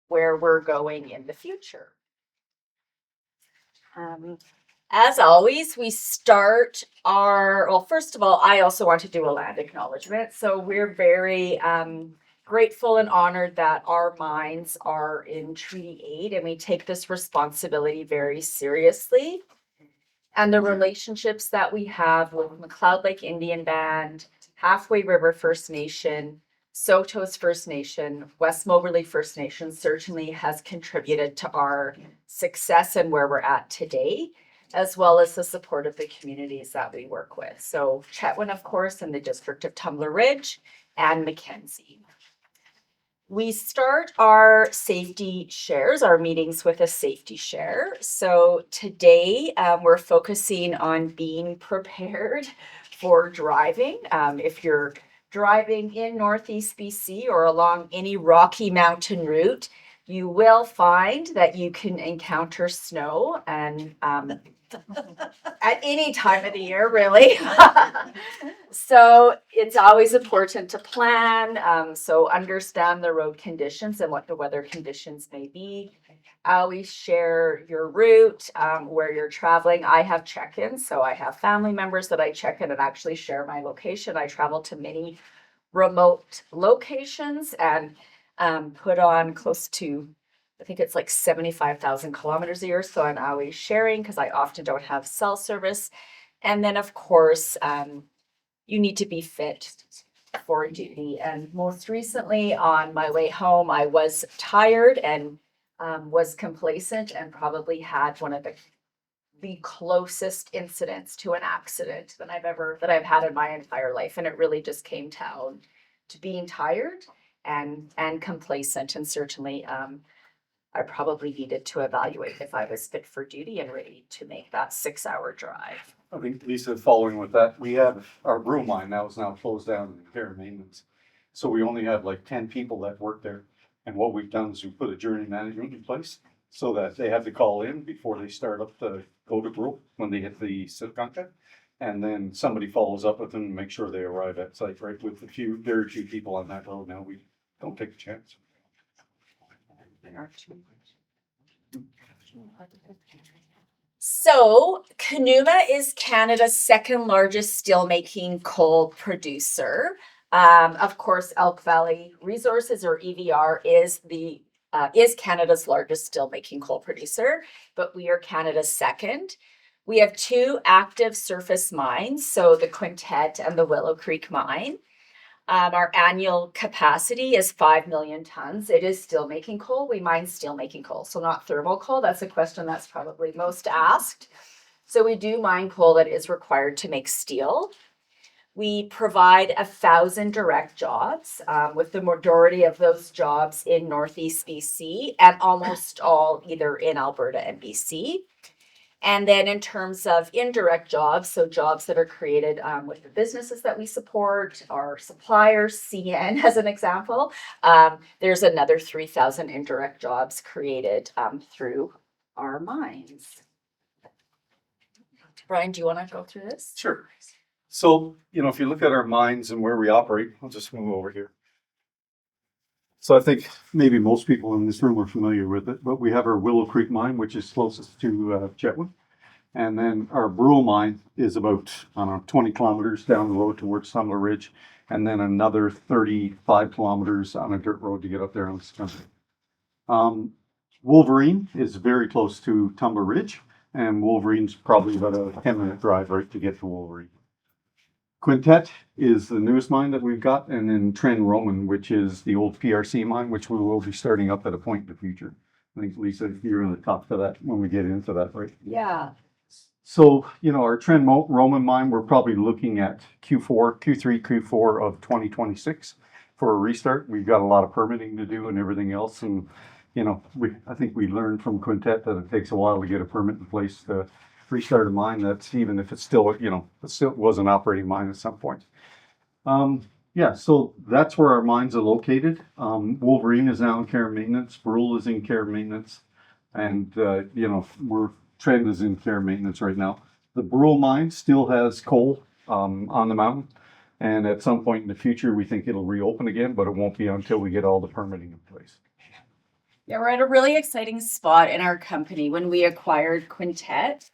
where we're going in the future. As always, we start well, first of all, I also want to do a land acknowledgement. So we're very grateful and honored that our mines are in Treaty 8, and we take this responsibility very seriously. And the relationships that we have with McLeod Lake Indian Band, Halfway River First Nation, Sotos First Nation, West Moberly First Nation certainly has contributed to our success and where we're at today, as well as the support of the communities that we work with. So Chetwynd, of course, in the district of Tumbler Ridge, and Mackenzie. We start our safety shares, our meetings with a safety share. So today we're focusing on being prepared for driving. If you're driving in Northeast BC or along any Rocky Mountain route, you will find that you can encounter snow and at any time of the year, really. So it's always important to plan. So understand the road conditions and what the weather conditions may be. Always share your route, where you're traveling. I have check-ins, so I have family members that I check in and actually share my location. I travel to many remote locations and put on close to, I think it's like 75,000 kilometers a year. So I'm always sharing because I often don't have cell service. And then, of course, you need to be fit for duty. And most recently on my way home, I was tired and was complacent and probably had one of the closest incidents to an accident that I've had in my entire life. And it really just came down to being tired and complacent. And certainly I probably needed to evaluate if I was fit for duty and ready to make that 6-hour drive. I think, Lisa, following with that, we have our brew mine now is now closed down in care and maintenance. So we only have like 10 people that work there. And what we've done is we put a journey management in place so that they have to call in before they start up to go to brew when they hit the SIP contract. And then somebody follows up with them and make sure they arrive at site, right? With very few people on that road now, we don't take a chance. So Conuma is Canada's second largest steelmaking coal producer. Of course, Elk Valley Resources, or EVR, is Canada's largest steelmaking coal producer, but we are Canada's second. We have 2 active surface mines, so the Quintet and the Willow Creek mine. Our annual capacity is 5 million tons. It is steelmaking coal. We mine steelmaking coal, so not thermal coal. That's a question that's probably most asked. So we do mine coal that is required to make steel. We provide 1,000 direct jobs, with the majority of those jobs in Northeast BC and almost all either in Alberta and BC. And then in terms of indirect jobs, so jobs that are created with the businesses that we support, our suppliers, CN as an example, there's another 3,000 indirect jobs created through our mines. Brian, do you want to go through this? Sure. So, if you look at our mines and where we operate, I'll just move over here. So I think maybe most people in this room are familiar with it, but we have our Willow Creek mine, which is closest to Chetwynd. And then our Brule mine is about, 20 kilometers down the road towards Tumbler Ridge. And then another 35 kilometers on a dirt road to get up there on this country. Wolverine is very close to Tumbler Ridge, and Wolverine's probably about a 10-minute drive right to get to Wolverine. Quintet is the newest mine that we've got, and then Tren Roman, which is the old PRC mine, which we will be starting up at a point in the future. I think, Lisa, you're going to talk to that when we get into that, right? Yeah. So, our Tren Roman mine, we're probably looking at Q3, of 2026 for a restart. We've got a lot of permitting to do and everything else. And, I think we learned from Quintet that it takes a while to get a permit in place to restart a mine. That's even if it's still, it still was an operating mine at some point. So that's where our mines are located. Wolverine is now in care and maintenance. Brule is in care and maintenance. And, Trend is in care and maintenance right now. The Brule mine still has coal on the mountain. And at some point in the future, we think it'll reopen again, but it won't be until we get all the permitting in place. Yeah, we're at a really exciting spot in our company when we acquired Quintet.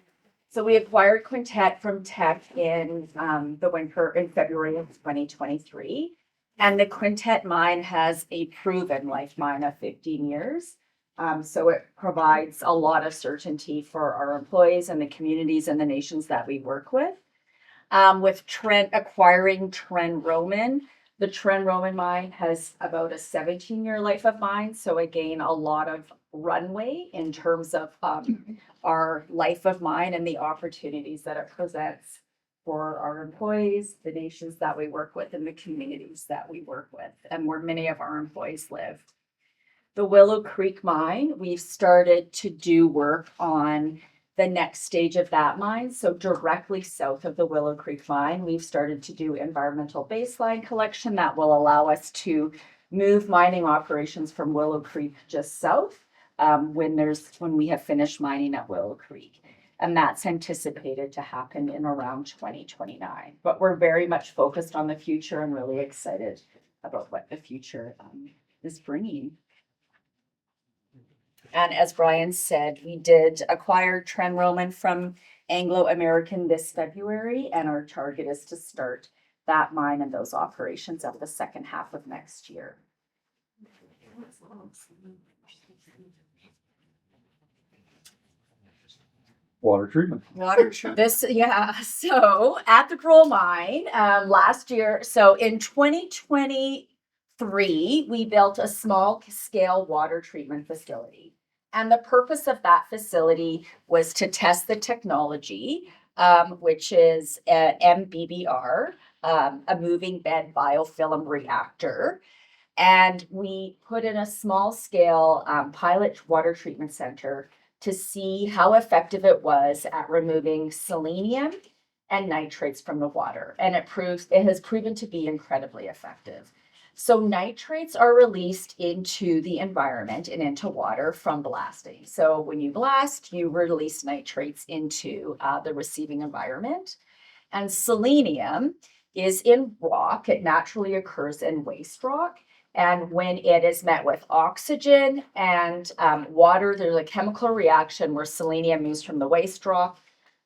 So we acquired Quintet from Tech in the winter in February of 2023. And the Quintet mine has a proven life mine of 15 years. So it provides a lot of certainty for our employees and the communities and the nations that we work with. With Trent acquiring Trent Roman, the Trent Roman mine has about a 17-year life of mine. So again, a lot of runway in terms of our life of mine and the opportunities that it presents for our employees, the nations that we work with, and the communities that we work with, and where many of our employees live. The Willow Creek mine, we've started to do work on the next stage of that mine. So directly south of the Willow Creek mine, we've started to do environmental baseline collection that will allow us to move mining operations from Willow Creek just south when we have finished mining at Willow Creek. And that's anticipated to happen in around 2029. But we're very much focused on the future and really excited about what the future is bringing. And as Brian said, we did acquire Trent Roman from Anglo American this February, and our target is to start that mine and those operations at the second half of next year. Water treatment. So at the Pearl Mine last year, so in 2023, we built a small scale water treatment facility. And the purpose of that facility was to test the technology, which is a MBBR, a moving bed biofilm reactor. And we put in a small scale pilot water treatment center to see how effective it was at removing selenium and nitrates from the water. And it has proven to be incredibly effective. So nitrates are released into the environment and into water from blasting. So when you blast, you release nitrates into the receiving environment. And selenium is in rock. It naturally occurs in waste rock. And when it is met with oxygen and water, there's a chemical reaction where selenium moves from the waste rock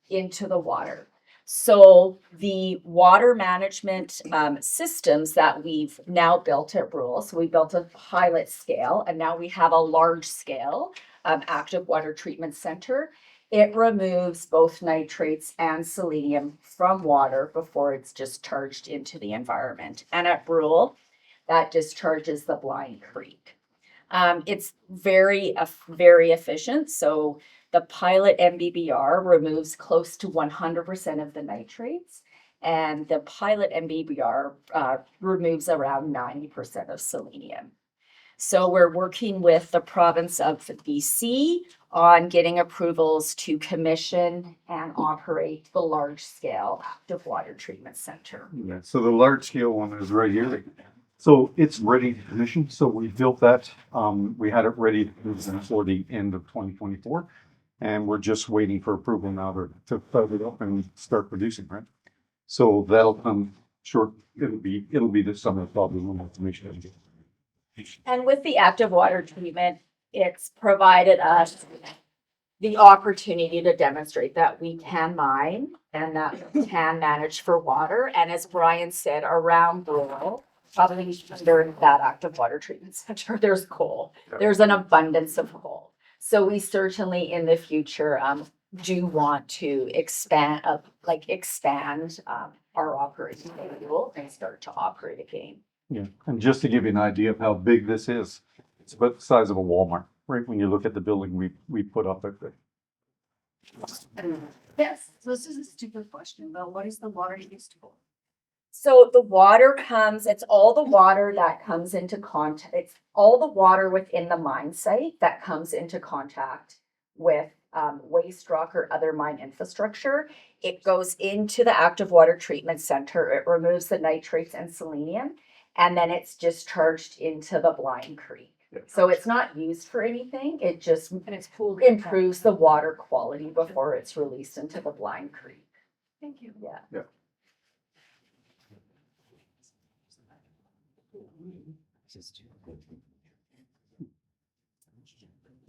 into the water. So the water management systems that we've now built at Brule, so we built a pilot scale, and now we have a large scale active water treatment center. It removes both nitrates and selenium from water before it's discharged into the environment. And at Brule, that discharges the Blind Creek. It's very efficient. So the pilot MBBR removes close to 100% of the nitrates, and the pilot MBBR removes around 90% of selenium. So we're working with the province of BC on getting approvals to commission and operate the large-scale active water treatment center. Yeah, so the large scale one is right here. So it's ready to commission. So we built that. We had it ready to commission for the end of 2024. And we're just waiting for approval now to start it up and start producing, right? So that'll come short. It'll be this summer probably when the commission. And with the active water treatment, it's provided us the opportunity to demonstrate that we can mine and that we can manage for water. And as Brian said, around Brule, probably during that active water treatment center, there's coal. There's an abundance of coal. So we certainly in the future do want to expand our operation and start to operate again. Yeah, and just to give you an idea of how big this is, it's about the size of a Walmart, right? When you look at the building we put up at the. Yes, so this is a stupid question, but what is the water used for? So the water it's all the water that comes into contact, it's all the water within the mine site that comes into contact with waste rock or other mine infrastructure. It goes into the active water treatment center. It removes the nitrates and selenium, and then it's discharged into the Blind Creek. So it's not used for anything. It just improves the water quality before it's released into the Blind Creek. Thank you. Yeah.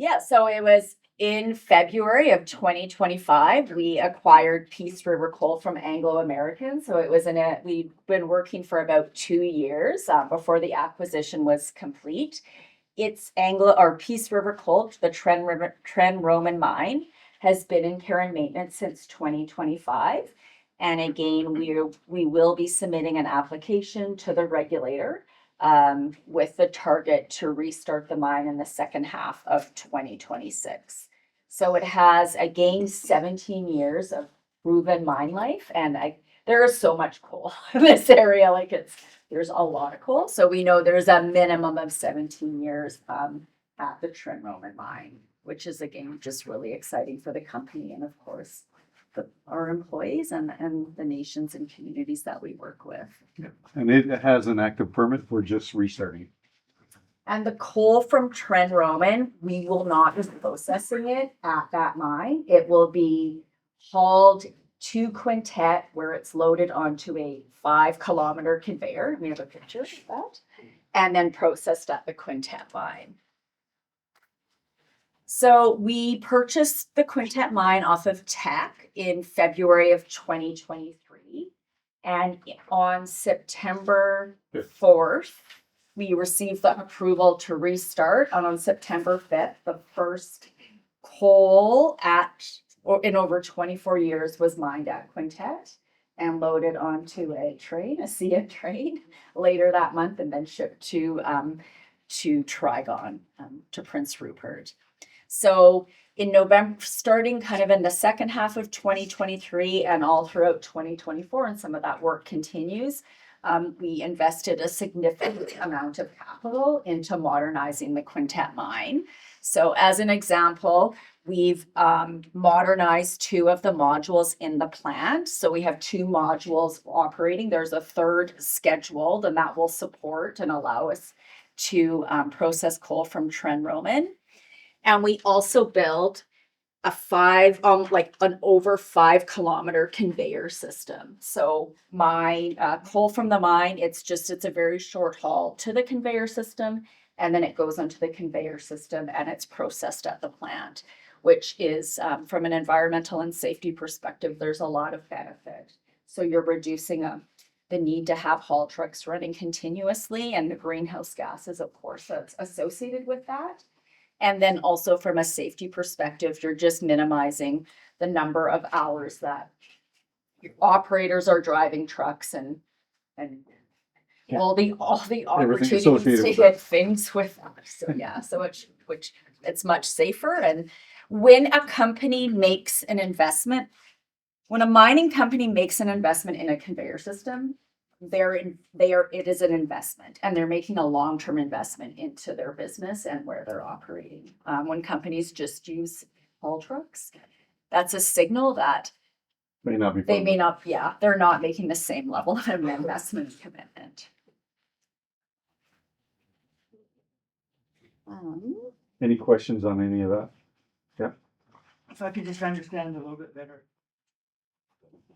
Yeah, so it was in February of 2025, we acquired Peace River Coal from Anglo American. So it was we'd been working for about 2 years before the acquisition was complete. It's Anglo or Peace River Coal, the Tren Roman mine, has been in care and maintenance since 2025. And again, we will be submitting an application to the regulator with the target to restart the mine in the second half of 2026. So it has again 17 years of proven mine life, and there is so much coal in this area. There's a lot of coal, so we know there's a minimum of 17 years at the Trin Roman mine, which is again just really exciting for the company and of course our employees and the nations and communities that we work with. And it has an active permit for just restarting. And the coal from Tren Roman, we will not be processing it at that mine. It will be hauled to Quintet where it's loaded onto a 5-kilometer conveyor. We have a picture of that. And then processed at the Quintet mine. So we purchased the Quintet mine off of Teck in February of 2023. And on September 4th, we received the approval to restart. And on September 5th, the first coal in over 24 years was mined at Quintet and loaded onto a CN train later that month and then shipped to Trigon, to Prince Rupert. So in November, starting kind of in the second half of 2023 and all throughout 2024, and some of that work continues, we invested a significant amount of capital into modernizing the Quintet mine. So as an example, we've modernized 2 of the modules in the plant. So we have 2 modules operating. There's a third scheduled, and that will support and allow us to process coal from Tren Roman. And we also built an over 5-kilometer conveyor system. So my coal from the mine, it's a very short haul to the conveyor system, and then it goes onto the conveyor system and it's processed at the plant, which is from an environmental and safety perspective, there's a lot of benefit. So you're reducing the need to have haul trucks running continuously, and the greenhouse gases, of course, that's associated with that. And then also from a safety perspective, you're just minimizing the number of hours that your operators are driving trucks and all the opportunities associated to with hit things with that. So yeah, which it's much safer. And when a mining company makes an investment in a conveyor system, it is an investment, and they're making a long-term investment into their business and where they're operating. When companies just use haul trucks, that's a signal that May not be. they're not making the same level of an investment commitment. Any questions on any of that? If I could just understand a little bit better.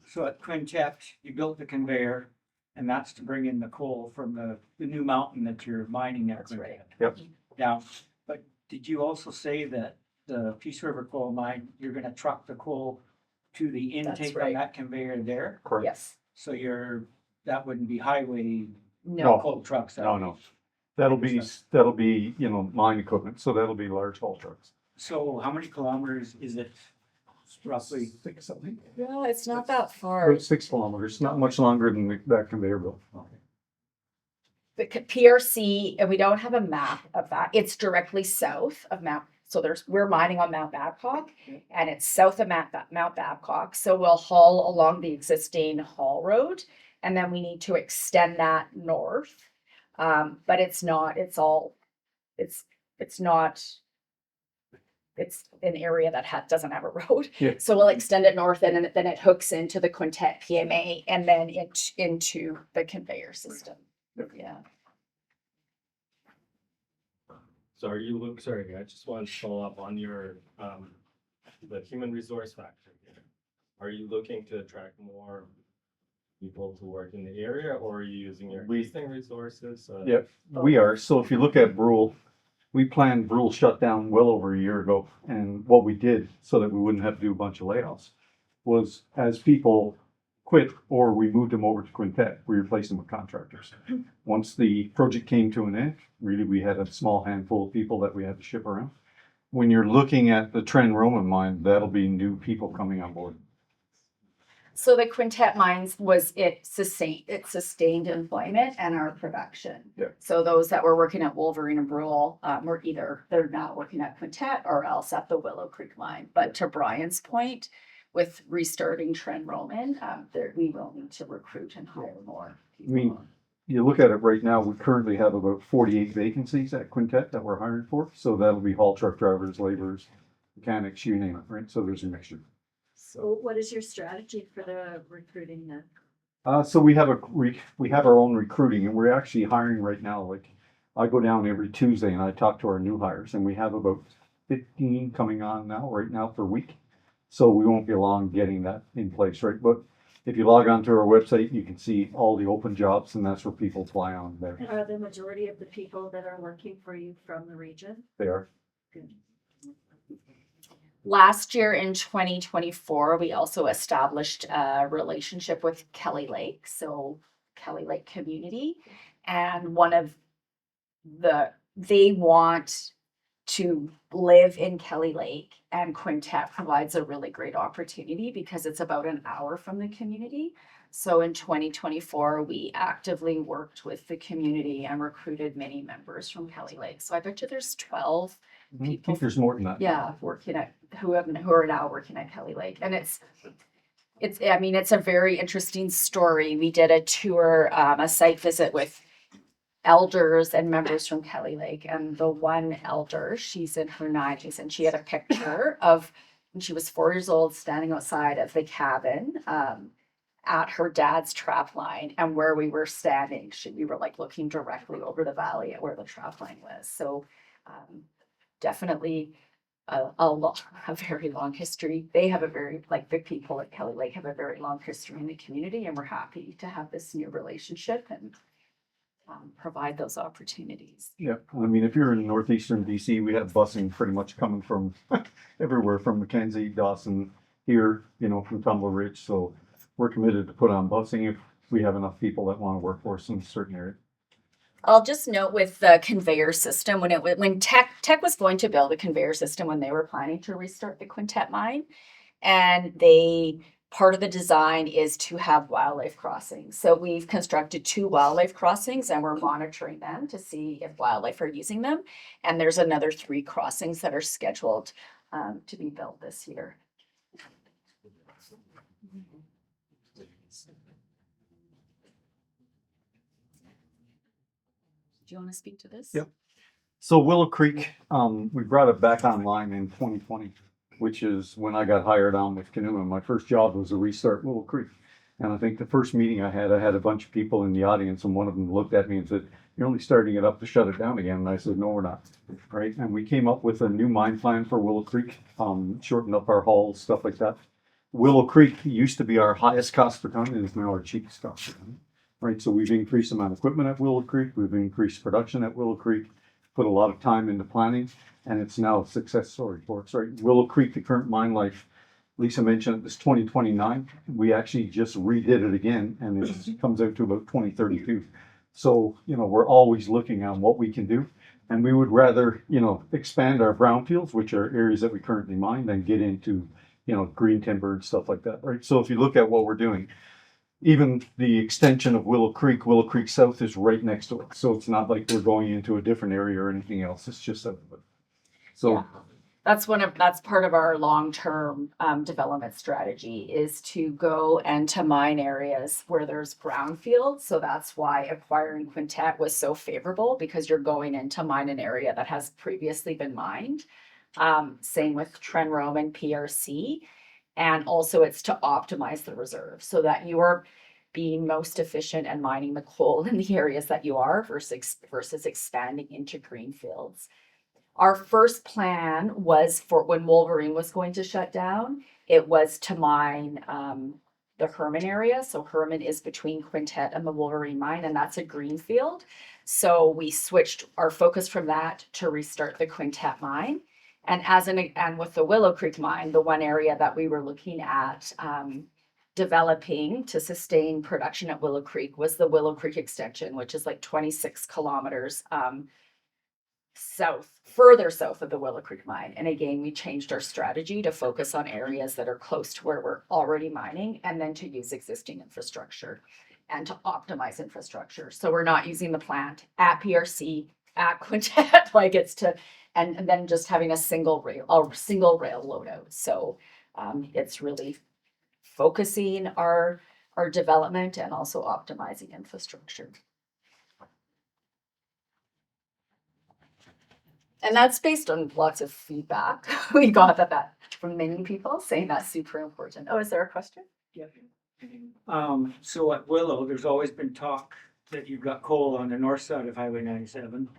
So at Quintet, you built the conveyor, and that's to bring in the coal from the new mountain that you're mining at. That's right. Yep. Now, but did you also say that the Peace River coal mine, you're gonna truck the coal to the intake right. on that conveyor there? Correct. Yes. So that wouldn't be highway No. coal trucks? No. That'll be, mine equipment. So that'll be large haul trucks. So how many kilometers is it roughly? 6 something. No, it's not that far. About 6 kilometers, not much longer than that conveyor belt. The PRC, and we don't have a map of that. It's directly south of Mount. So we're mining on Mount Babcock, and it's south of Mount Babcock. So we'll haul along the existing haul road, and then we need to extend that north. But it's not. It's an area that doesn't have a road. Yeah. So we'll extend it north, and then it hooks into the Quintet PMA, and then into the conveyor system. Yeah. So sorry, I just wanted to follow up on your, the human resource factor here. Are you looking to attract more people to work in the area, or are you using your existing resources? Yeah, we are. So if you look at Brule, we planned Brule shut down well over a year ago. And what we did so that we wouldn't have to do a bunch of layoffs was as people quit or we moved them over to Quintet, we replaced them with contractors. Once the project came to an end, really we had a small handful of people that we had to ship around. When you're looking at the Trend Roman mine, that'll be new people coming on board. So the Quintet Mines it sustained employment and our production. Yeah. So those that were working at Wolverine and Brule, were they're now working at Quintet or else at the Willow Creek mine. But to Brian's point, with restarting Trend Roman, we will need to recruit and hire more people. I mean, you look at it right now, we currently have about 48 vacancies at Quintet that we're hiring for. So that'll be haul truck drivers, laborers, mechanics, you name it, right? So there's a mixture. So what is your strategy for the recruiting then? So we have our own recruiting, and we're actually hiring right now. Like I go down every Tuesday and I talk to our new hires, and we have about 15 coming on now right now per week. So we won't be long getting that in place, right? But if you log on to our website, you can see all the open jobs, and that's where people apply on there. And are the majority of the people that are working for you from the region? They are. Good. Last year in 2024, we also established a relationship with Kelly Lake, so Kelly Lake Community. And they want to live in Kelly Lake, and Quintet provides a really great opportunity because it's about an hour from the community. So in 2024, we actively worked with the community and recruited many members from Kelly Lake. So I bet you there's 12 I people. think there's more than that. Yeah, working at who are now working at Kelly Lake, and it's a very interesting story. We did a tour, a site visit with elders and members from Kelly Lake, and the one elder, she's in her 90s, and she had a picture of when she was 4 years old, standing outside of the cabin at her dad's trap line, and where we were standing, we were like looking directly over the valley at where the trap line was. So. Definitely a very long history. They have the people at Kelly Lake have a very long history in the community, and we're happy to have this new relationship and provide those opportunities. Yeah, I mean, if you're in northeastern DC, we have busing pretty much coming from everywhere, from Mackenzie, Dawson, here, from Tumble Ridge. So we're committed to put on busing if we have enough people that want to work for us in a certain area. I'll just note with the conveyor system, when Tech was going to build a conveyor system when they were planning to restart the Quintet mine, and part of the design is to have wildlife crossings. So we've constructed 2 wildlife crossings, and we're monitoring them to see if wildlife are using them. And there's another 3 crossings that are scheduled to be built this year. Do you want to speak to this? Yep. So Willow Creek, we brought it back online in 2020, which is when I got hired on with Conuma. My first job was to restart Willow Creek. And I think the first meeting I had a bunch of people in the audience, and one of them looked at me and said, "You're only starting it up to shut it down again." And I said, "No, we're not." Right. And we came up with a new mine plan for Willow Creek, shortened up our hauls, stuff like that. Willow Creek used to be our highest cost per ton, and is now our cheapest cost per ton. Right, so we've increased the amount of equipment at Willow Creek, we've increased production at Willow Creek, put a lot of time into planning, and it's now a success story for us, right? Willow Creek, the current mine life, Lisa mentioned it was 2029. We actually just redid it again, and it comes out to about 2032. So, we're always looking on what we can do, and we would rather, expand our brownfields, which are areas that we currently mine, than get into, green timber and stuff like that, right? So if you look at what we're doing, even the extension of Willow Creek South is right next to it. So it's not like we're going into a different area or anything else. It's just south of it. So Yeah. That's part of our long-term development strategy, is to go and to mine areas where there's brownfields. So that's why acquiring Quintet was so favorable, because you're going into mine an area that has previously been mined. Same with Trend Roman PRC. And also it's to optimize the reserve so that you are being most efficient and mining the coal in the areas that you are versus expanding into greenfields. Our first plan was for when Wolverine was going to shut down, it was to mine the Herman area. So Herman is between Quintet and the Wolverine mine, and that's a greenfield. So we switched our focus from that to restart the Quintet mine. And with the Willow Creek mine, the one area that we were looking at developing to sustain production at Willow Creek was the Willow Creek extension, which is like 26 kilometers further south of the Willow Creek mine. And again, we changed our strategy to focus on areas that are close to where we're already mining, and then to use existing infrastructure and to optimize infrastructure. So we're not using the plant at PRC, at Quintet, like it's to, and then just having a single rail loadout. So it's really focusing our development and also optimizing infrastructure. And that's based on lots of feedback. We got that from many people saying that's super important. Oh, is there a question? Yeah. So at Willow, there's always been talk that you've got coal on the north side of Highway 97.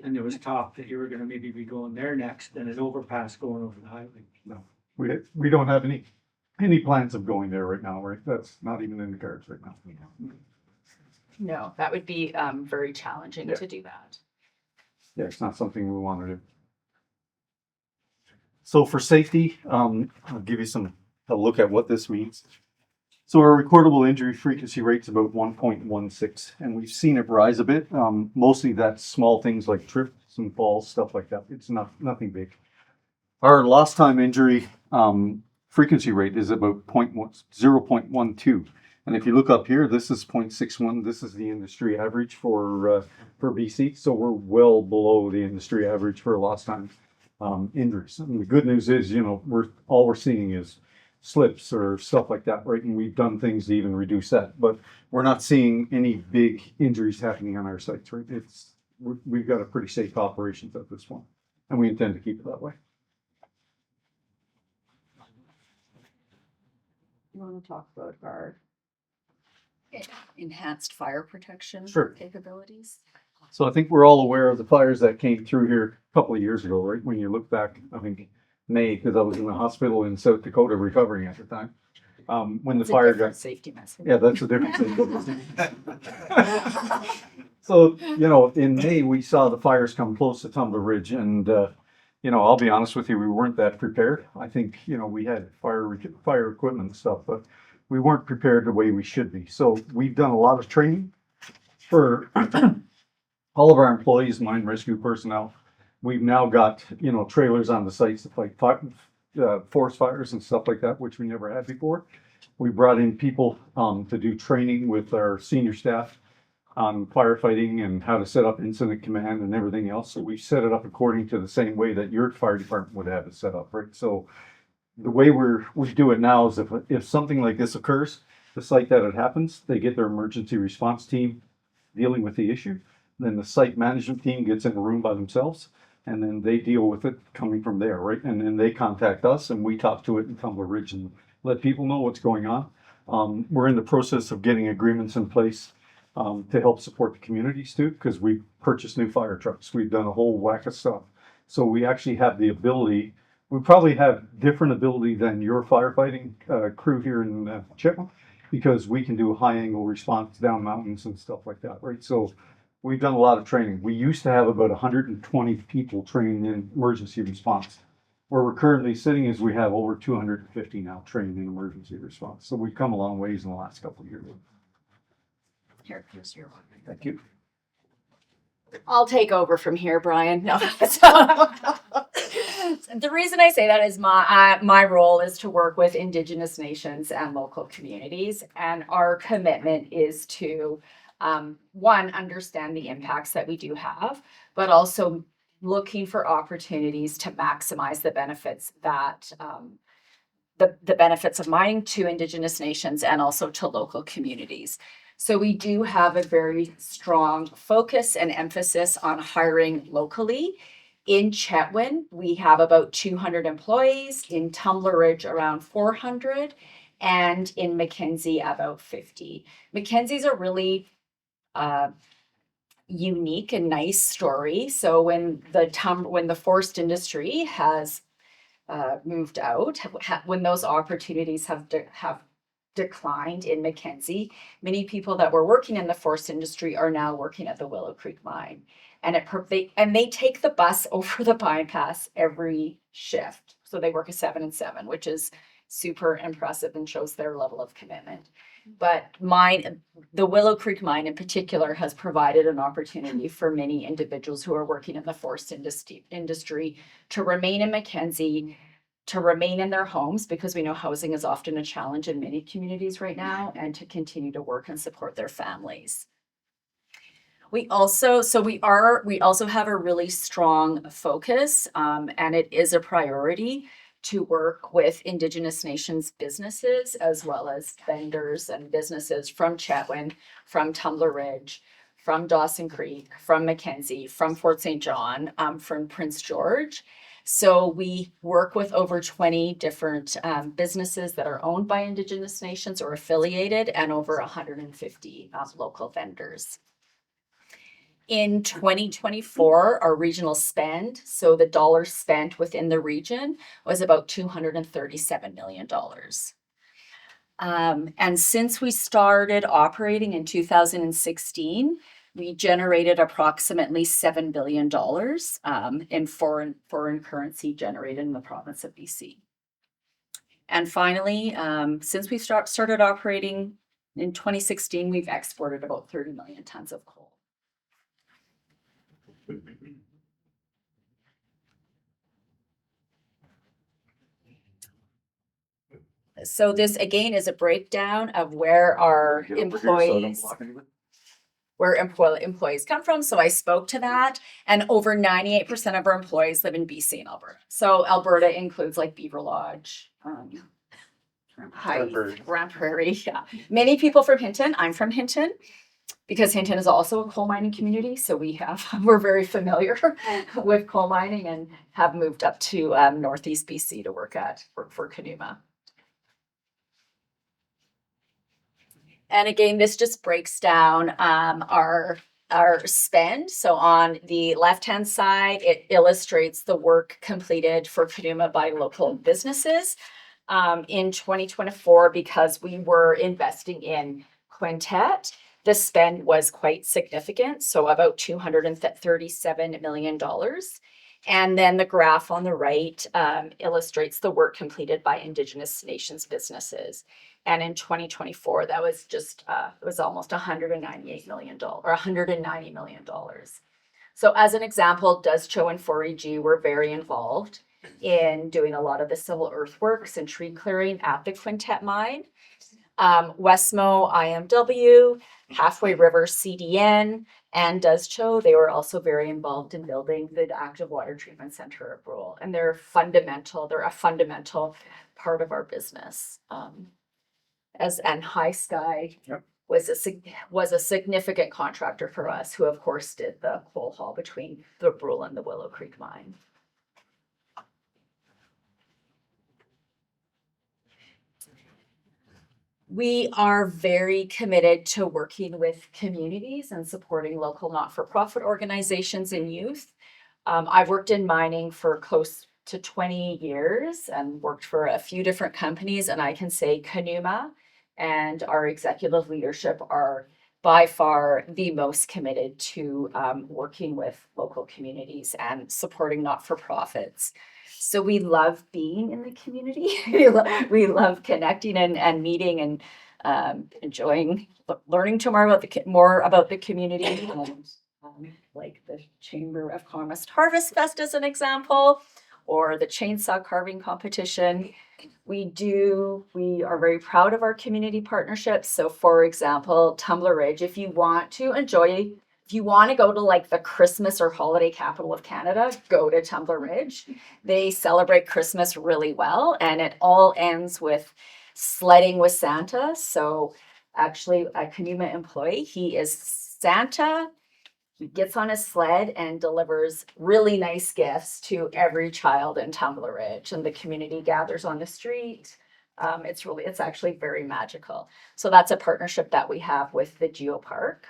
And there was talk that you were gonna maybe be going there next and an overpass going over the highway. No, we don't have any plans of going there right now, right? That's not even in the cards right now. No, that would be very challenging Yeah. to do that. Yeah, it's not something we want to do. So for safety, I'll give you a look at what this means. So our recordable injury frequency rate's about 1.16, and we've seen it rise a bit. Mostly that's small things like trips and falls, stuff like that. It's nothing big. Our lost time injury frequency rate is about 0.12. And if you look up here, this is 0.61. This is the industry average for BC. So we're well below the industry average for lost time injuries. And the good news is, we're seeing is slips or stuff like that, right? And we've done things to even reduce that, but we're not seeing any big injuries happening on our sites, right? We've got a pretty safe operations at this point, and we intend to keep it that way. You want to talk about our enhanced fire protection Sure. capabilities? So I think we're all aware of the fires that came through here a couple of years ago, right? When you look back, I think May, because I was in the hospital in South Dakota recovering at the time. When the It's a fire different got, safety message. yeah, that's a different thing. So, in May, we saw the fires come close to Tumbler Ridge, and, I'll be honest with you, we weren't that prepared. I think, we had fire equipment and stuff, but we weren't prepared the way we should be. So we've done a lot of training for all of our employees, mine rescue personnel. We've now got, trailers on the sites to fight forest fires and stuff like that, which we never had before. We brought in people to do training with our senior staff on firefighting and how to set up incident command and everything else. So we set it up according to the same way that your fire department would have it set up, right? So the way we do it now is if something like this occurs, the site that it happens, they get their emergency response team dealing with the issue. Then the site management team gets in a room by themselves, and then they deal with it coming from there, right? And then they contact us, and we talk to it in Tumbler Ridge and let people know what's going on. We're in the process of getting agreements in place to help support the communities too, because we purchased new fire trucks. We've done a whole whack of stuff. So we actually have the ability, we probably have different ability than your firefighting crew here in Chetwynd, because we can do a high angle response down mountains and stuff like that, right? So we've done a lot of training. We used to have about 120 people trained in emergency response. Where we're currently sitting is we have over 250 now trained in emergency response. So we've come a long ways in the last couple of years. Here's your one. Thank you. I'll take over from here, Brian. No. The reason I say that is my role is to work with Indigenous nations and local communities, and our commitment is to one, understand the impacts that we do have, but also looking for opportunities to maximize the benefits that the benefits of mining to Indigenous nations and also to local communities. So we do have a very strong focus and emphasis on hiring locally. In Chetwynd, we have about 200 employees, in Tumbler Ridge around 400, and in Mackenzie about 50. Mackenzie's a really unique and nice story. So when the forest industry has moved out, when those opportunities have declined in Mackenzie. Many people that were working in the forest industry are now working at the Willow Creek mine. And they take the bus over the bypass every shift. So they work a 7 and 7, which is super impressive and shows their level of commitment. But the Willow Creek mine in particular has provided an opportunity for many individuals who are working in the forest industry to remain in Mackenzie, to remain in their homes, because we know housing is often a challenge in many communities right now, and to continue to work and support their families. We also have a really strong focus, and it is a priority to work with Indigenous Nations businesses as well as vendors and businesses from Chetwynd, from Tumbler Ridge, from Dawson Creek, from Mackenzie, from Fort St. John, from Prince George. So we work with over 20 different businesses that are owned by Indigenous Nations or affiliated, and over 150 local vendors. In 2024, our regional spend, so the dollars spent within the region, was about $237 million. And since we started operating in 2016, we generated approximately $7 billion in foreign currency generated in the province of BC. And finally, since we started operating in 2016, we've exported about 30 million tons of coal. So this again is a breakdown of where our employees come from. So I spoke to that, and over 98% of our employees live in BC and Alberta. So Alberta includes like Beaver Lodge, Grand Prairie. Yeah, many people from Hinton. I'm from Hinton, because Hinton is also a coal mining community. So we're very familiar with coal mining and have moved up to Northeast BC to work for Conuma. And again, this just breaks down our spend. So on the left-hand side, it illustrates the work completed for Conuma by local businesses. In 2024, because we were investing in Quintet, the spend was quite significant, so about $237 million. And then the graph on the right illustrates the work completed by Indigenous Nations businesses. And in 2024, that was it was almost $198 million or $190 million. So as an example, Chetwynd and 4EG were very involved in doing a lot of the civil earthworks and tree clearing at the Quintet mine. Westmo IMW, Halfway River CDN, and Cho, they were also very involved in building the active water treatment center at Brule. And they're a fundamental part of our business. And High Sky was a significant contractor for us, who of course did the coal haul between the Brule and the Willow Creek mine. We are very committed to working with communities and supporting local not-for-profit organizations and youth. I've worked in mining for close to 20 years and worked for a few different companies, and I can say Conuma and our executive leadership are by far the most committed to working with local communities and supporting not-for-profits. So we love being in the community. We love connecting and meeting and enjoying learning more about the community. And like the Chamber of Commerce Harvest Fest as an example, or the chainsaw carving competition. We are very proud of our community partnerships. So for example, Tumbler Ridge, if you want to go to like the Christmas or holiday capital of Canada, go to Tumbler Ridge. They celebrate Christmas really well, and it all ends with sledding with Santa. So actually a Conuma employee, he is Santa. He gets on his sled and delivers really nice gifts to every child in Tumbler Ridge, and the community gathers on the street. It's actually very magical. So that's a partnership that we have with the Geopark.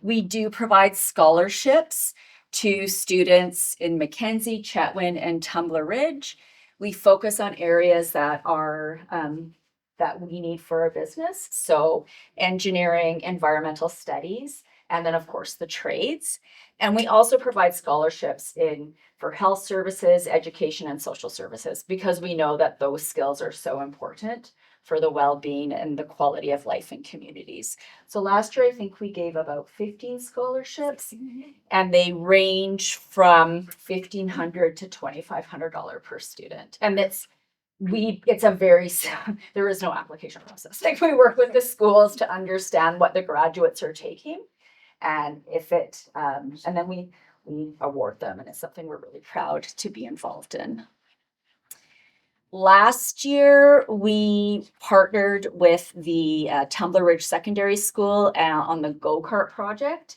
We do provide scholarships to students in Mackenzie, Chetwynd, and Tumbler Ridge. We focus on areas that are that we need for our business. So engineering, environmental studies, and then of course the trades. And we also provide scholarships for health services, education, and social services because we know that those skills are so important for the well-being and the quality of life in communities. So last year, I think we gave about 15 scholarships, and they range from $1,500 to $2,500 per student. And it's a very, there is no application process. Like we work with the schools to understand what the graduates are taking, and and then we award them, and it's something we're really proud to be involved in. Last year, we partnered with the Tumbler Ridge Secondary School on the go-kart project.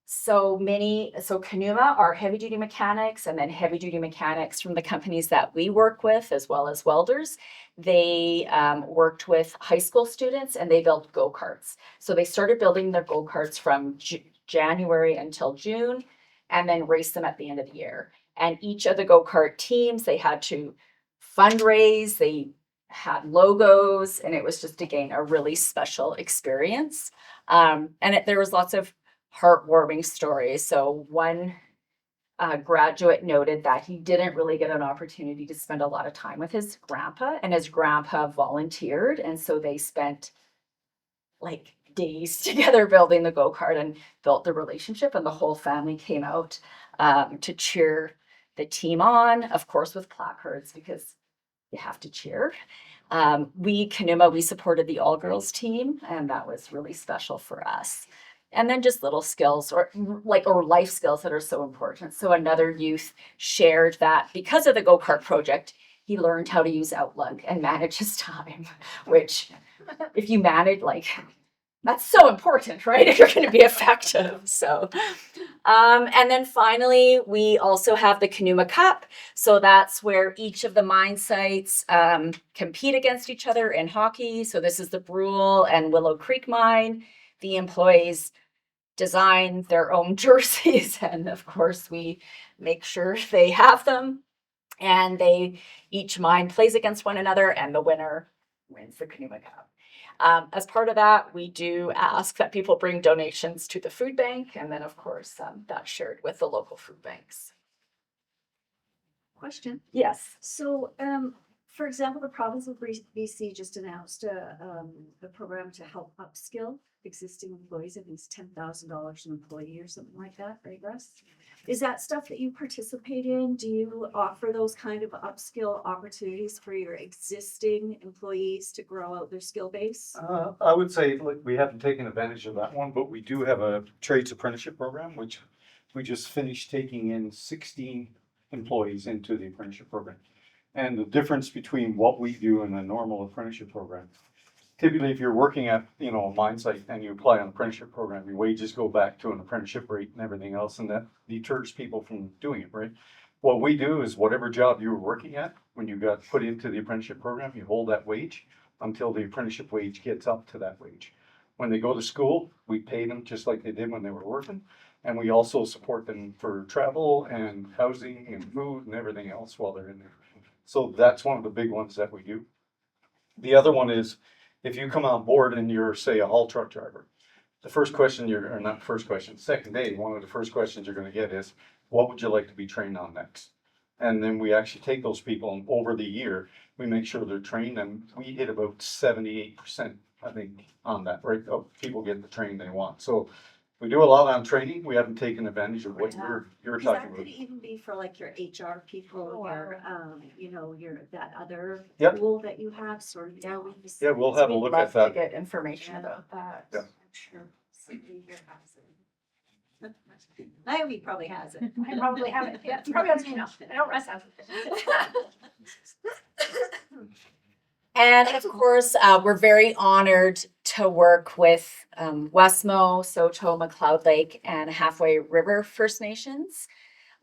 So Conuma are heavy duty mechanics, and then heavy duty mechanics from the companies that we work with, as well as welders. They worked with high school students and they built go-karts. So they started building their go-karts from January until June, and then race them at the end of the year. And each of the go-kart teams, they had to fundraise, they had logos, and it was just, again, a really special experience. There was lots of heartwarming stories. So one graduate noted that he didn't really get an opportunity to spend a lot of time with his grandpa, and his grandpa volunteered. And so they spent like days together building the go-kart and built the relationship, and the whole family came out to cheer the team on, of course, with placards because you have to cheer. Conuma, we supported the all-girls team, and that was really special for us. And then just little skills or life skills that are so important. So another youth shared that because of the go-kart project, he learned how to use Outlook and manage his time, which if you manage, that's so important, right? If you're going to be effective. So, and then finally, we also have the Conuma Cup. So that's where each of the mine sites compete against each other in hockey. So this is the Brule and Willow Creek mine. The employees design their own jerseys, and of course, we make sure they have them. And each mine plays against one another, and the winner wins the Conuma Cup. As part of that, we do ask that people bring donations to the food bank, and then of course that's shared with the local food banks. Question. Yes. So, for example, the province of BC just announced a program to help upskill existing employees. I think it's $10,000 an employee or something like that, right, Russ? Is that stuff that you participate in? Do you offer those kind of upskill opportunities for your existing employees to grow out their skill base? I would say we haven't taken advantage of that one, but we do have a trades apprenticeship program, which we just finished taking in 16 employees into the apprenticeship program. And the difference between what we do and a normal apprenticeship program, typically if you're working at a mine site and you apply an apprenticeship program, your wages go back to an apprenticeship rate and everything else, and that deters people from doing it, right? What we do is whatever job you were working at when you got put into the apprenticeship program, you hold that wage until the apprenticeship wage gets up to that wage. When they go to school, we pay them just like they did when they were working. And we also support them for travel and housing and food and everything else while they're in there. So that's one of the big ones that we do. The other one is if you come on board and you're, say, a haul truck driver, the first question second day, one of the first questions you're going to get is, what would you like to be trained on next? And then we actually take those people and over the year, we make sure they're trained, and we hit about 78%, I think, on that, right? Of people getting the training they want. So we do a lot on training. We haven't taken advantage of what you're talking That about. could even be for like your HR people, your that other Yep. tool that you have, sort of. Yeah, we'll have a look at Love to that. get information about that. Yeah. I'm sure somebody here has it. Naomi probably has it. I probably have it. Yeah, probably on email. I don't rest have it. And of course, we're very honored to work with Westmo, Soto, McLeod Lake, and Halfway River First Nations.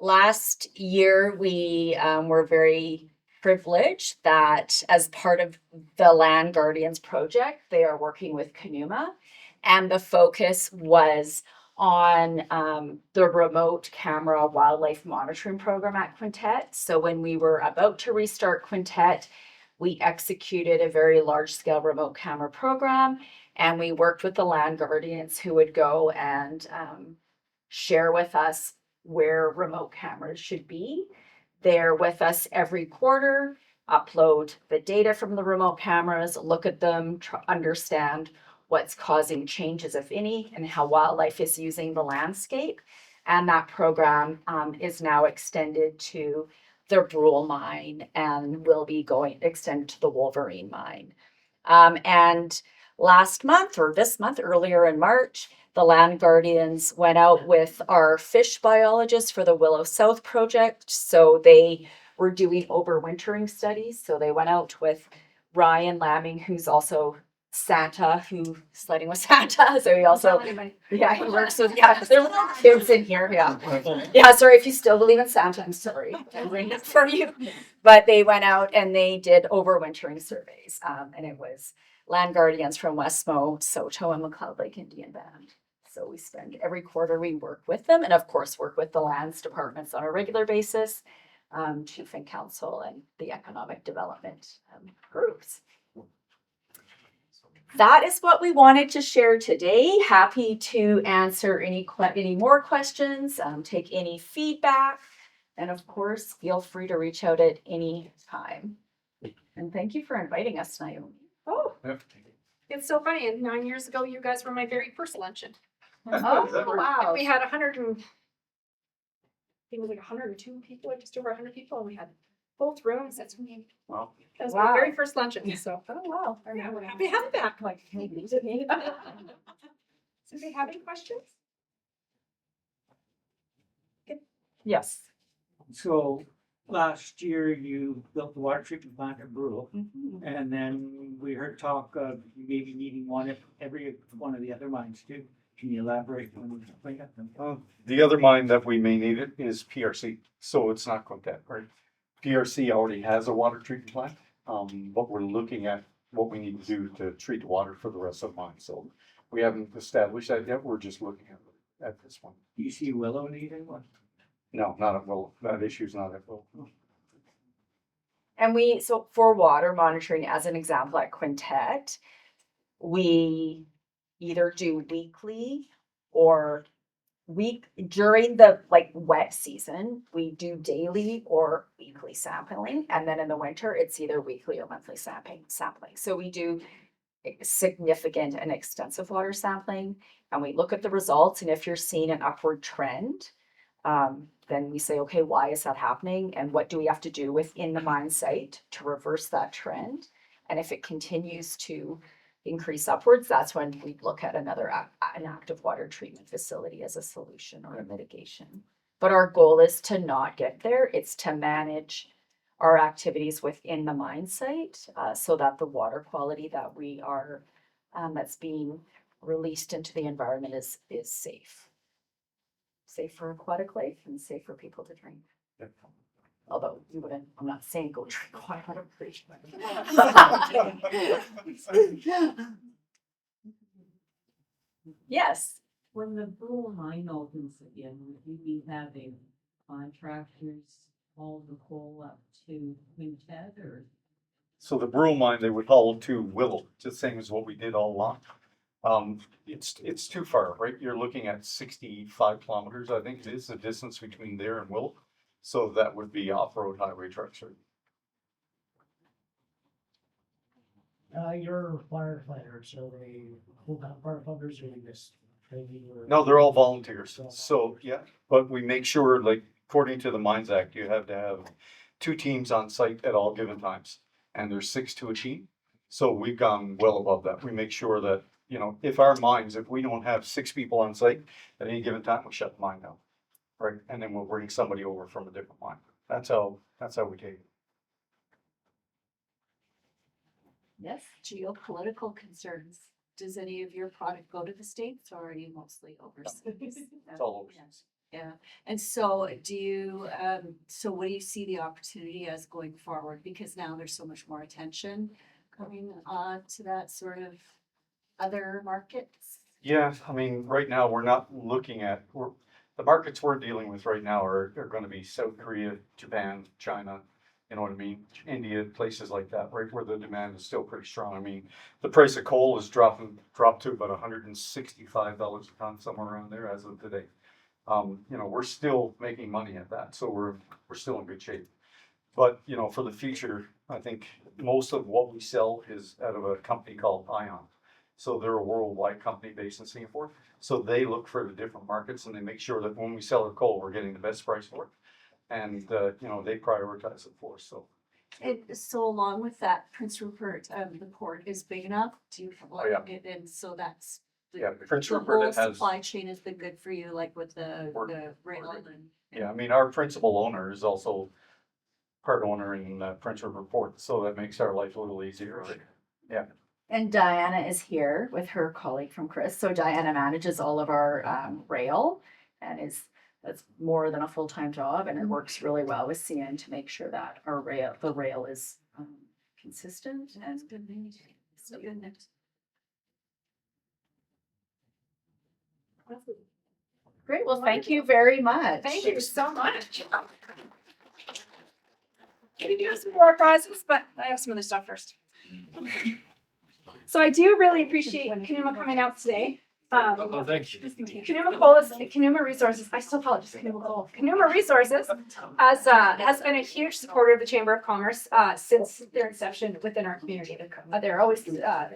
Last year, we were very privileged that as part of the Land Guardians project, they are working with Conuma, and the focus was on the remote camera wildlife monitoring program at Quintet. So when we were about to restart Quintet, we executed a very large scale remote camera program, and we worked with the land guardians who would go and share with us where remote cameras should be. They're with us every quarter, upload the data from the remote cameras, look at them, understand what's causing changes, if any, and how wildlife is using the landscape. And that program is now extended to the Brule mine and will be going extended to the Wolverine mine. And last month or this month, earlier in March, the land guardians went out with our fish biologists for the Willow South project. So they were doing overwintering studies. So they went out with Ryan Lamming, who's also Santa, who sledding with Santa. So he also, yeah, he works with, yeah, there are little kids in here. Yeah. Yeah, sorry, if you still believe in Santa, I'm sorry. I ruined it for you. But they went out and they did overwintering surveys. And it was land guardians from Westmo, Soto, and McLeod Lake Indian Band. So we spend every quarter, we work with them, and of course work with the lands departments on a regular basis, chief and council and the economic development groups. That is what we wanted to share today. Happy to answer any more questions, take any feedback, and of course, feel free to reach out at any time. And thank you for inviting us, Naomi. Oh, Yep. it's so funny. And 9 years ago, you guys were my very first luncheon. Oh, wow. We had 100 and, I think it was like 102 people, or just over 100 people, and we had both rooms. That's when Wow. that was Wow. my very first luncheon. So, Oh, wow. yeah, we're happy to have it back. Like, maybe. Does anybody have any questions? Yes. So last year you built the water treatment plant at Brule, Mhm. and then we heard talk of you maybe needing one at every one of the other mines too. Can you elaborate on them? The other mine that we may need it is PRC, so it's not Quintet, right? PRC already has a water treatment plant, but we're looking at what we need to do to treat the water for the rest of the mine. So we haven't established that yet. We're just looking at this one. Do you see Willow needing one? No, not at Will. That issue's not at Will. And so for water monitoring, as an example, at Quintet, we either do weekly or during the wet season, we do daily or weekly sampling. And then in the winter, it's either weekly or monthly sampling. So we do significant and extensive water sampling, and we look at the results. And if you're seeing an upward trend, then we say, okay, why is that happening? And what do we have to do within the mine site to reverse that trend? And if it continues to increase upwards, that's when we look at an active water treatment facility as a solution or a mitigation. But our goal is to not get there. It's to manage our activities within the mine site so that the water quality that we are that's being released into the environment is safe. Safe for aquatic life and safe for people to drink. Yep. Although you wouldn't, I'm not saying go drink water. Yes. When the Brule mine opens again, would you be having contractors haul the coal up to Quintet or? So the Brule mine, they would haul to Willow, just same as what we did all along. It's too far, right? You're looking at 65 kilometers, I think it is, the distance between there and Willow. So that would be off-road highway trucks. Your firefighters, are they full-time firefighters or they just training or? No, they're all volunteers. So, yeah, but we make sure, like, according to the Mines Act, you have to have 2 teams on site at all given times. And there's 6 to a team. So we've gone well above that. We make sure that, if our mines, if we don't have 6 people on site at any given time, we shut the mine down. Right, and then we'll bring somebody over from a different mine. That's how we take it. Yes. Geopolitical concerns. Does any of your product go to the States or are you mostly overseas? It's all overseas. Yeah, and so do you, so what do you see the opportunity as going forward? Because now there's so much more attention coming to that sort of other markets. Yeah, I mean, right now, we're not looking at, the markets we're dealing with right now are going to be South Korea, Japan, China, You know what I mean? India, places like that, right, where the demand is still pretty strong. I mean, the price of coal is dropped to about $165 a ton, somewhere around there as of today. You know, we're still making money at that, so we're still in good shape. But, you know, for the future, I think most of what we sell is out of a company called Ion. So they're a worldwide company based in Singapore. So they look for the different markets and they make sure that when we sell our coal, we're getting the best price for it. And, you know, they prioritize it for us, so. And so along with that, Prince Rupert, the port is big enough to, and so that's. Yeah, Prince The Rupert whole has, supply chain has been good for you, like with the rail and. yeah, I mean, our principal owner is also part owner in Prince Rupert Port, so that makes our life a little easier, right? Yeah. And Diana is here with her colleague from Chris. So Diana manages all of our rail and that's more than a full-time job, and it works really well with CN to make sure that the rail is consistent and So good next. great. Well, thank you very much. Thank you so much. We do have some more prizes, but I have some other stuff first. So I do really appreciate Conuma coming out today. Oh, thank you. Conuma Resources, I still call it just Conuma Coal. Conuma Resources has been a huge supporter of the Chamber of Commerce since their inception within our community. They're always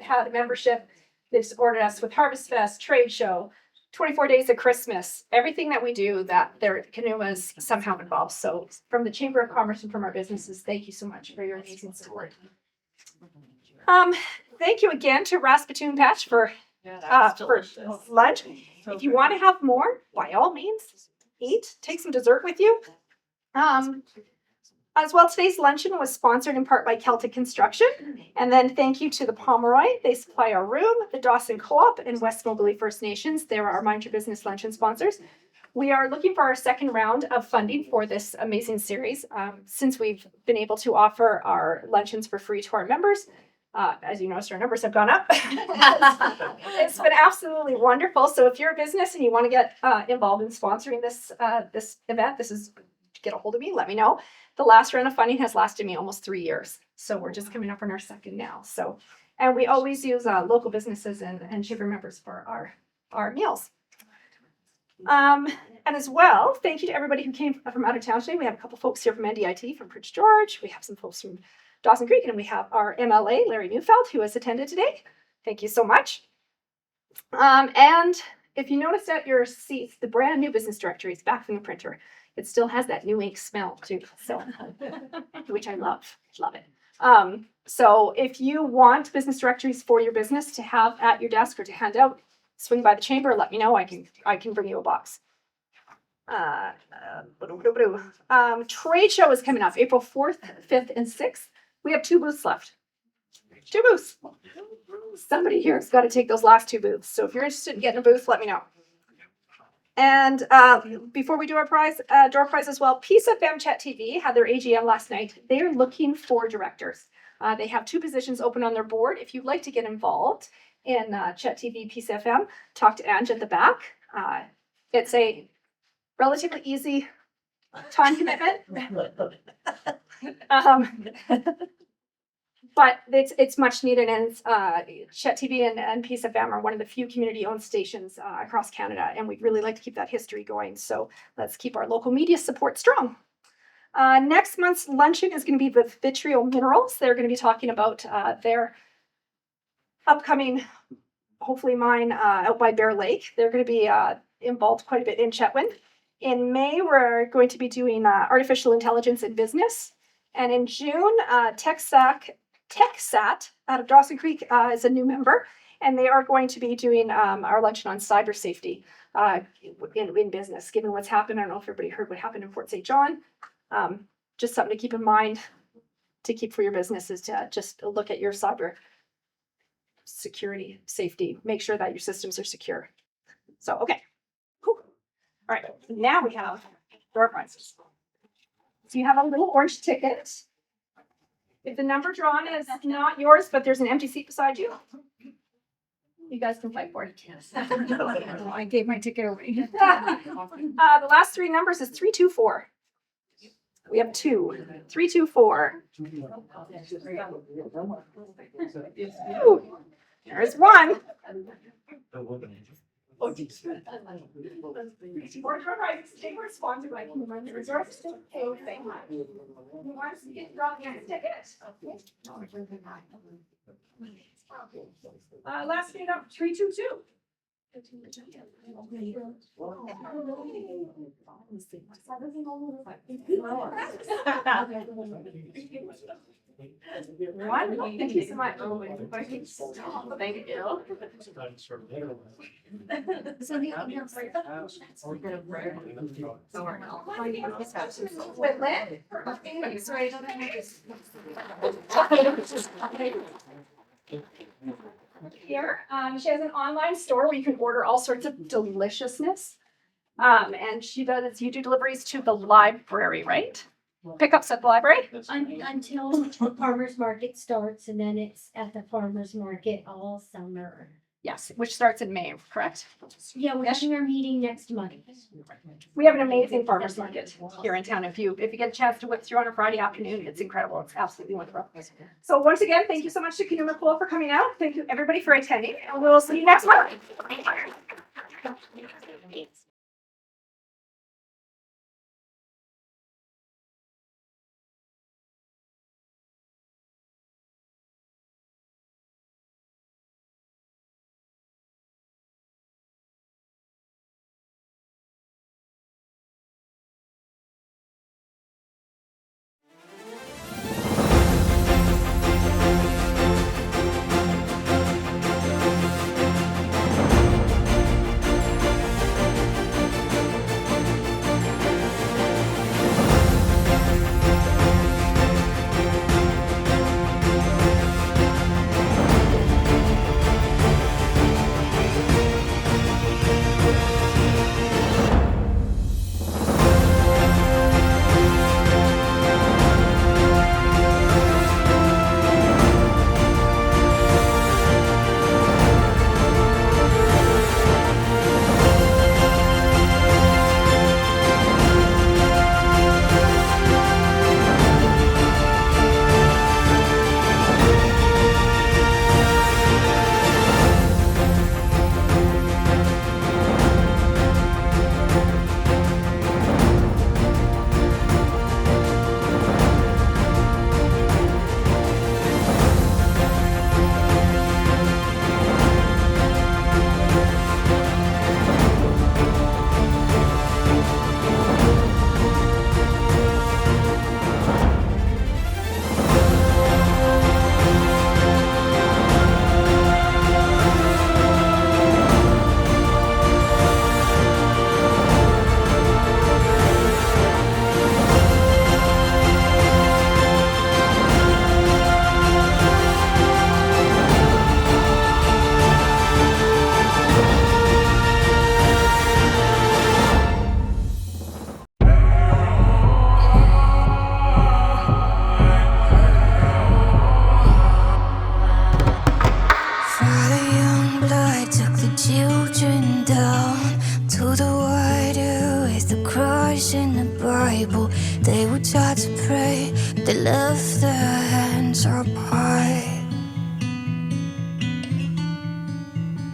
had a membership. They've supported us with Harvest Fest, trade show, 24 days of Christmas, everything that we do that their Conuma is somehow involved. So from the Chamber of Commerce and from our businesses, thank you so much for your amazing support. Thank you again to Rasputin Patch for lunch. If you want to have more, by all means, eat. Take some dessert with you. As well, today's luncheon was sponsored in part by Celtic Construction. And then thank you to the Pomeroy. They supply our room, the Dawson Co-op, and West Mobility First Nations. They are our Mind Your Business luncheon sponsors. We are looking for our second round of funding for this amazing series. Since we've been able to offer our luncheons for free to our members, as you noticed, our numbers have gone up. It's been absolutely wonderful. So if you're a business and you want to get involved in sponsoring this event, get a hold of me, let me know. The last round of funding has lasted me almost 3 years. So we're just coming up on our second now. So, and we always use local businesses and chamber members for our meals. And as well, thank you to everybody who came from out of town today. We have a couple folks here from NDIT, from Prince George. We have some folks from Dawson Creek, and we have our MLA, Larry Neufeld, who has attended today. Thank you so much. And if you notice at your seats, the brand new business directory is back from the printer. It still has that new ink smell too, so which I love it. So if you want business directories for your business to have at your desk or to hand out, swing by the chamber. Let me know. I can bring you a box. Trade show is coming up April 4th, 5th, and 6th. We have 2 booths left. 2 booths. Somebody here has got to take those last 2 booths. So if you're interested in getting a booth, let me know. And before we do our door prize as well, Peace FM Chat TV had their AGM last night. They are looking for directors. They have 2 positions open on their board. If you'd like to get involved in Chat TV, Peace FM, talk to Ange at the back. It's a relatively easy time commitment. But it's much needed, and Chet TV and Peace FM are one of the few community-owned stations across Canada, and we'd really like to keep that history going. So let's keep our local media support strong. Next month's luncheon is going to be with Vitriol Minerals. They're going to be talking about their upcoming, hopefully mine, out by Bear Lake. They're going to be involved quite a bit in Chetwynd. In May, we're going to be doing artificial intelligence in business. And in June, TechSat out of Dawson Creek is a new member, and they are going to be doing our luncheon on cyber safety in business. Given what's happened, I don't know if everybody heard what happened in Fort St. John. Just something to keep in mind to keep for your business is to just look at your cyber security, safety. Make sure that your systems are secure. So, okay. Whew. All right, now we have door prizes. So you have a little orange ticket. If the number drawn is not yours, but there's an empty seat beside you, you guys can fight for it. I gave my ticket away. The last 3 numbers is 324. We have 2, 3, 2, 4. Ooh, there's 1. They were sponsored by Conuma Resources. Oh, thank you. Who wants to get drawn next ticket? Last name up 322. Thank you so much. Thank you. So the Here, she has an online store where you can order all sorts of deliciousness. And you do deliveries to the library, right? Pickups at the library? Until farmer's market starts, and then it's at the farmer's market all summer. Yes, which starts in May, correct? Yeah, we're having our meeting next month. We have an amazing farmer's market here in town. If you get a chance to whip through on a Friday afternoon, it's incredible. It's absolutely wonderful. So once again, thank you so much to Conuma Pool for coming out. Thank you everybody for attending, and we'll see you next month. children down to the water with the cross in the Bible. They were taught to pray, they left their hands up high.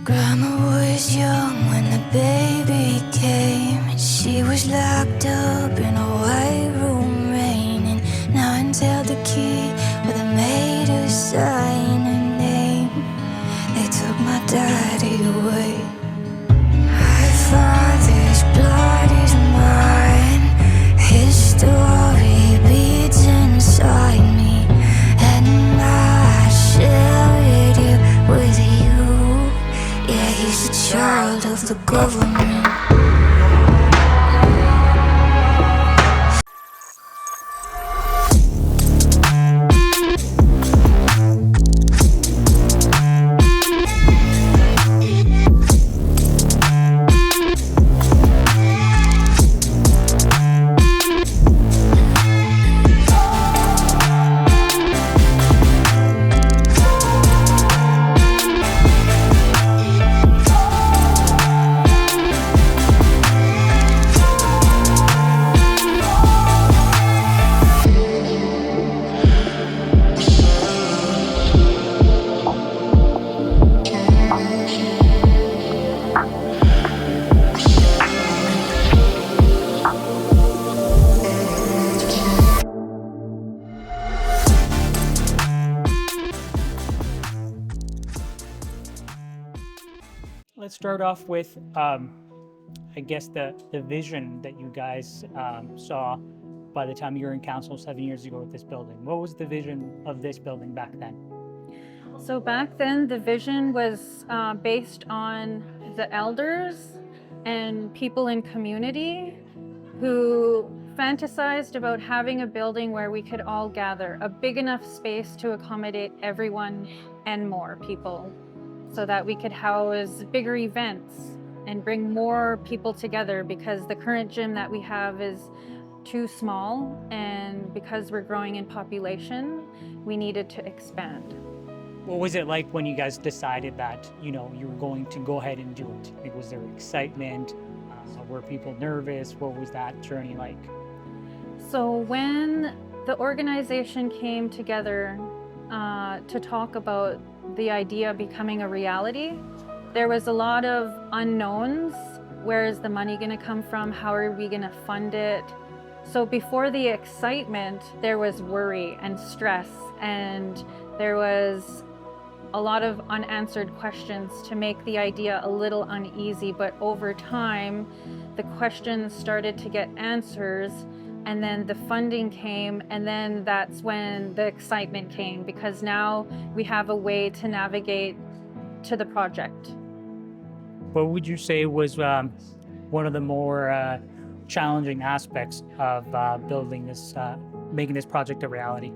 Grandma was young when the baby came, and she was locked up in a white room raining. Now until the key where they made her sign her name. They took my daddy away. My father's blood is mine. His story beats inside me, and I share it here with you. Yeah, he's a child of the government. let's start off with, I guess, the vision that you guys saw by the time you were in council 7 years ago with this building. What was the vision of this building back then? So back then, the vision was based on the elders and people in community who fantasized about having a building where we could all gather, a big enough space to accommodate everyone and more people, so that we could house bigger events and bring more people together, because the current gym that we have is too small, and because we're growing in population, we needed to expand. What was it like when you guys decided that, you know, you were going to go ahead and do it? Like, was there excitement? Were people nervous? What was that journey like? So when the organization came together to talk about the idea becoming a reality, there was a lot of unknowns. Where is the money going to come from? How are we going to fund it? So before the excitement, there was worry and stress, and there was a lot of unanswered questions to make the idea a little uneasy. But over time, the questions started to get answers, and then the funding came, and then that's when the excitement came, because now we have a way to navigate to the project. What would you say was one of the more challenging aspects of building this, making this project a reality?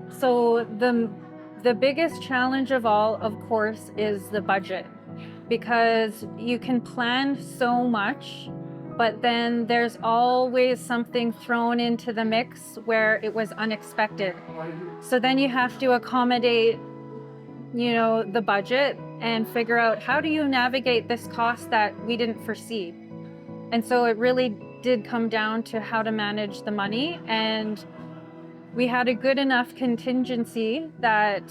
So the biggest challenge of all, of course, is the budget, because you can plan so much, but then there's always something thrown into the mix where it was unexpected. So then you have to accommodate, you know, the budget and figure out, how do you navigate this cost that we didn't foresee? And so it really did come down to how to manage the money, and we had a good enough contingency that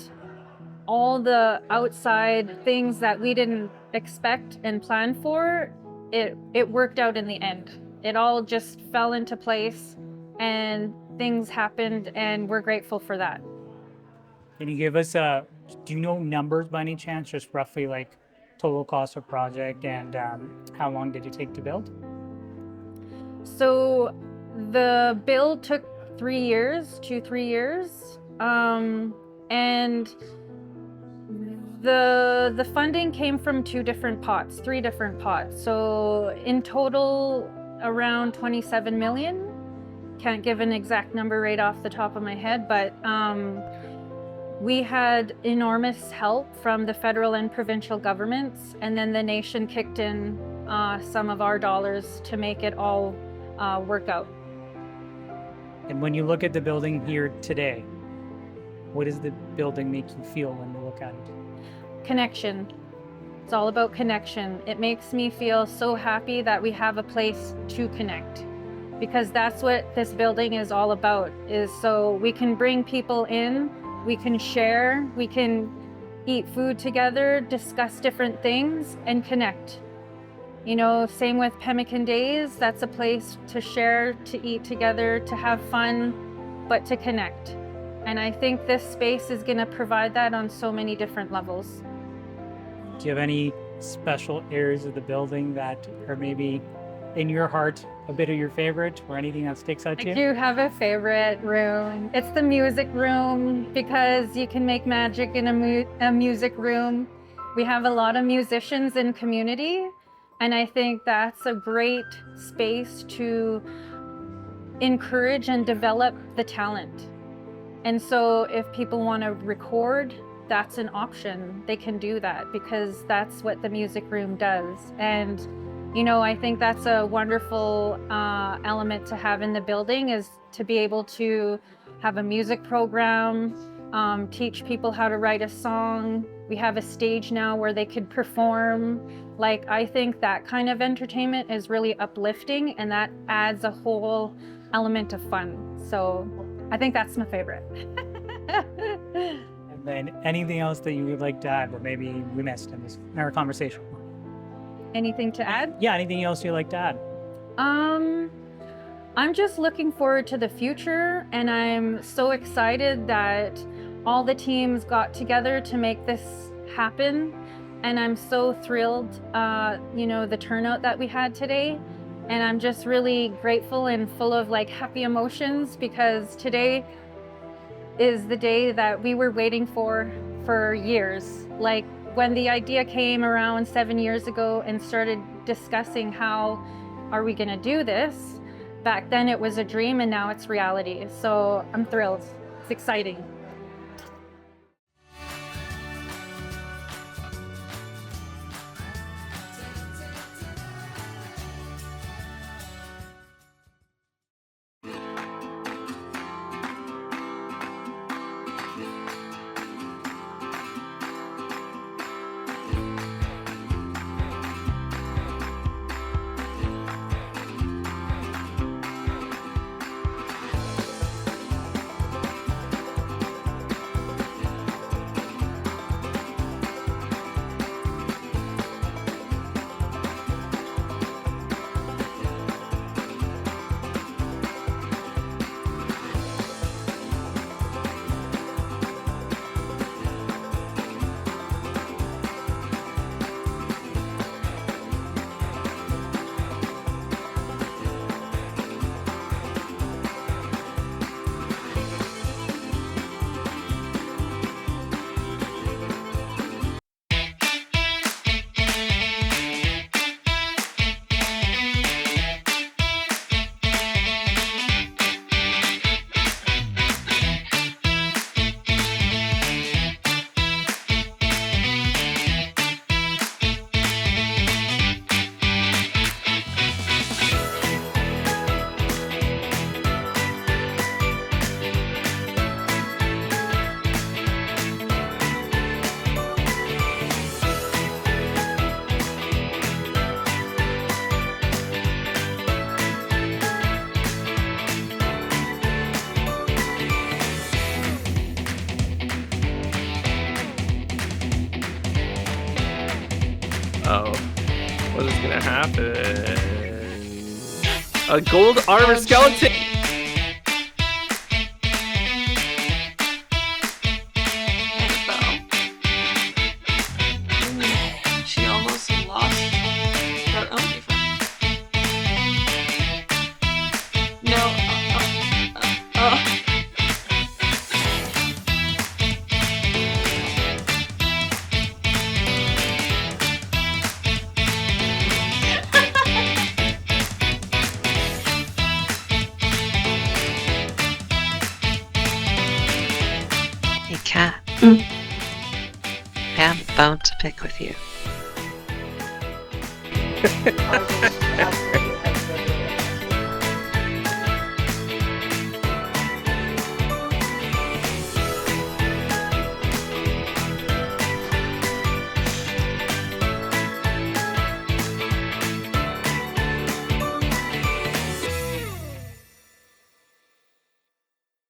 all the outside things that we didn't expect and plan for, it worked out in the end. It all just fell into place and things happened, and we're grateful for that. Can you give us do you know numbers by any chance, just roughly like total cost of project, and how long did it take to build? So the build took 3 years, 2-3 years. And the funding came from 3 different pots. So in total, around 27 million. Can't give an exact number right off the top of my head, but we had enormous help from the federal and provincial governments, and then the nation kicked in some of our dollars to make it all work out. And when you look at the building here today, what does the building make you feel when you look at it? Connection. It's all about connection. It makes me feel so happy that we have a place to connect, because that's what this building is all about, is so we can bring people in, we can share, we can eat food together, discuss different things, and connect. You know, same with Pemmican Days, that's a place to share, to eat together, to have fun, but to connect. And I think this space is going to provide that on so many different levels. Do you have any special areas of the building that are maybe in your heart a bit of your favorite, or anything that sticks out to you? I do have a favorite room. It's the music room, because you can make magic in a music room. We have a lot of musicians in community, and I think that's a great space to encourage and develop the talent. And so if people want to record, that's an option. They can do that, because that's what the music room does. And you know, I think that's a wonderful element to have in the building, is to be able to have a music program, teach people how to write a song. We have a stage now where they could perform. Like, I think that kind of entertainment is really uplifting, and that adds a whole element of fun. So I think that's my favorite. And then anything else that you would like to add, or maybe we missed in our conversation? Anything to add? Yeah, anything else you'd like to add? I'm just looking forward to the future, and I'm so excited that all the teams got together to make this happen. And I'm so thrilled, the turnout that we had today. And I'm just really grateful and full of like happy emotions because today is the day that we were waiting for years. Like when the idea came around 7 years ago and started discussing how are we gonna do this, back then it was a dream and now it's reality. So I'm thrilled, it's exciting. Oh, what is gonna happen? A gold armor skeleton! She almost lost her only friend. No. Hey, Kat. I have a bone to pick with you.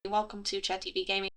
Welcome to Chet TV Gaming.